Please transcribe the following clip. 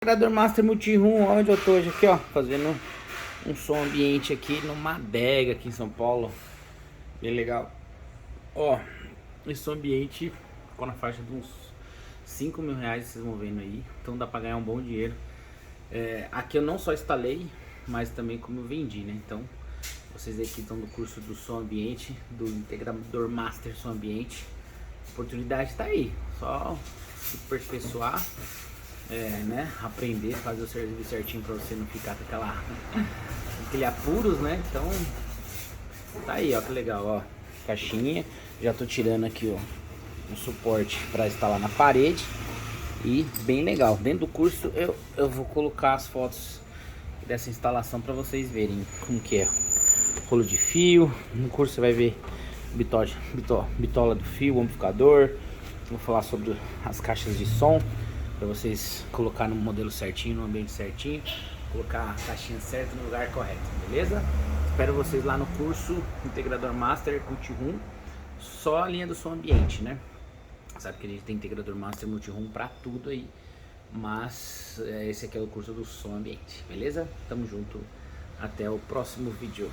Integrador Master Multiroom, onde eu tô hoje aqui, ó, fazendo um som ambiente aqui numa adega aqui em São Paulo. Bem legal. Ó, esse som ambiente ficou na faixa de uns 5 mil reais, vocês vão vendo aí. Então dá pra ganhar um bom dinheiro. Aqui eu não só instalei, mas também como eu vendi, né? Então vocês aqui estão no curso do som ambiente, do Integrador Master Som Ambiente. A oportunidade tá aí, só se aperfeiçoar. Né, aprender, fazer o serviço certinho pra você não ficar com aquele apuros, né? Então, tá aí, ó, que legal, ó, caixinha. Já tô tirando aqui, ó, um suporte pra instalar na parede. E bem legal, dentro do curso eu vou colocar as fotos dessa instalação pra vocês verem como que é. Rolo de fio, no curso você vai ver bitola do fio, o amplificador. Vou falar sobre as caixas de som, para vocês colocar no modelo certinho, no ambiente certinho, colocar a caixinha certa no lugar correto, beleza? Espero vocês lá no curso Integrador Master Multiroom, só a linha do som ambiente, né? Sabe que a gente tem Integrador Master Multiroom para tudo aí, mas esse aqui é o curso do som ambiente, beleza? Tamo junto, até o próximo vídeo.